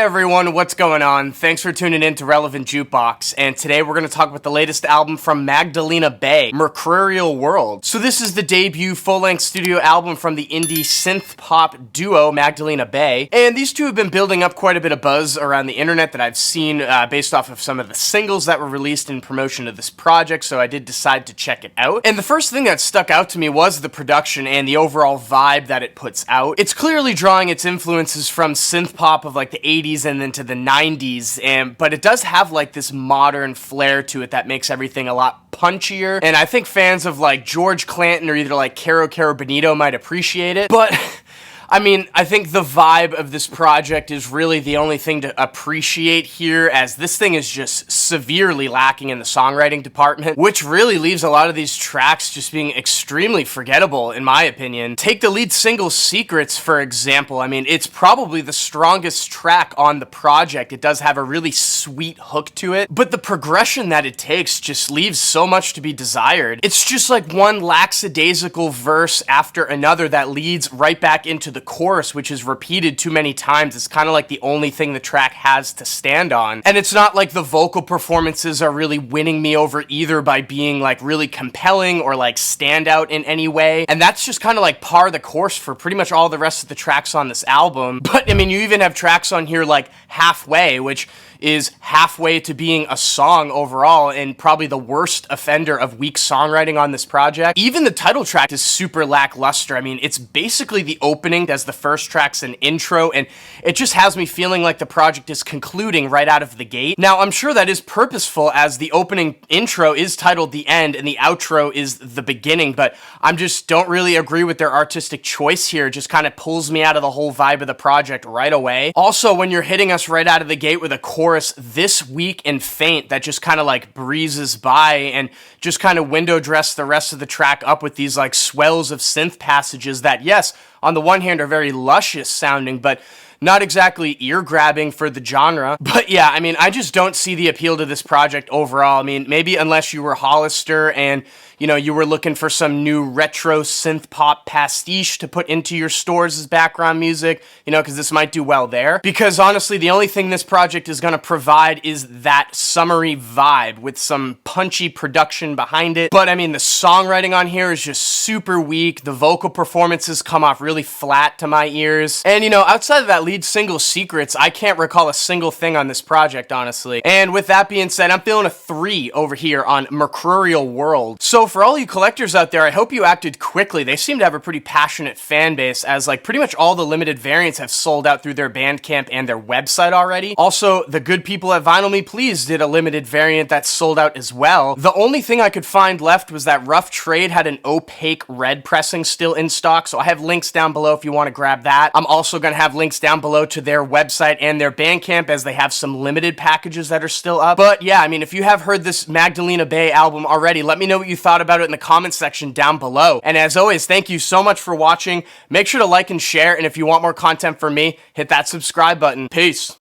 everyone, what's going on? Thanks for tuning in to Relevant Jukebox, and today we're going to talk about the latest album from Magdalena Bay, Mercurial World. So this is the debut full-length studio album from the indie synth-pop duo Magdalena Bay, and these two have been building up quite a bit of buzz around the internet that I've seen based off of some of the singles that were released in promotion of this project, so I did decide to check it out. And the first thing that stuck out to me was the production and the overall vibe that it puts out. It's clearly drawing its influences from synth-pop of like the 80s and then to the 90s, but it does have like this modern flair to it that makes everything a lot punchier, and I think fans of like George Clanton or either like Caro Benito might appreciate it, but I mean, I think the vibe of this project is really the only thing to appreciate here, as this thing is just severely lacking in the songwriting department, which really leaves a lot of these tracks just being extremely forgettable, in my opinion. Take the lead single, Secrets, for example. I mean, it's probably the strongest track on the project. It does have a really sweet hook to it, but the progression that it takes just leaves so much to be desired. It's just like one lackadaisical verse after another that leads right back into the chorus, which is repeated too many times. It's kind of like the only thing the track has to stand on. And it's not like the vocal performances are really winning me over either by being like really compelling or like stand out in any way. And that's just kind of like par the course for pretty much all the rest of the tracks on this album. But I mean, you even have tracks on here like Halfway, which is halfway to being a song overall and probably the worst offender of weak songwriting on this project. Even the title track is super lackluster. I mean, it's basically the opening as the first track's an intro, and it just has me feeling like the project is concluding right out of the gate. Now, I'm sure that is purposeful, as the opening intro is titled The End and the outro is the beginning, but I'm just don't really agree with their artistic choice here. It just kind of pulls me out of the whole vibe of the project right away. Also, when you're hitting us right out of the gate with a chorus this weak and faint that just kind of like breezes by and just kind of window dress the rest of the track up with these like swells of synth passages that, yes, on the one hand are very luscious sounding, but not exactly ear-grabbing for the genre. But yeah, I mean, I just don't see the appeal to this project overall. I mean, maybe unless you were Hollister and, you know, you were looking for some new retro synth-pop pastiche to put into your stores as background music, you know, because this might do well there. Because honestly, the only thing this project is going to provide is that summery vibe with some punchy production behind it. But I mean, the songwriting on here is just super weak. The vocal performances come off really flat to my ears. And, you know, outside of that lead single, Secrets, I can't recall a single thing on this project, honestly. And with that being said, I'm feeling a 3 over here on Mercurial World. So for all you collectors out there, I hope you acted quickly. They seem to have a pretty passionate fan base, as like pretty much all the limited variants have sold out through their Bandcamp and their website already. Also, the good people at Vinyl Me Please did a limited variant that sold out as well. The only thing I could find left was that Rough Trade had an opaque red pressing still in stock, so I have links down below if you want to grab that. I'm also going to have links down below to their website and their Bandcamp, as they have some limited packages that are still up. But yeah, I mean, if you have heard this Magdalena Bay album already, let me know what you thought about it in the comments section down below. And as always, thank you so much for watching. Make sure to like and share, and if you want more content from me, hit that subscribe button. Peace.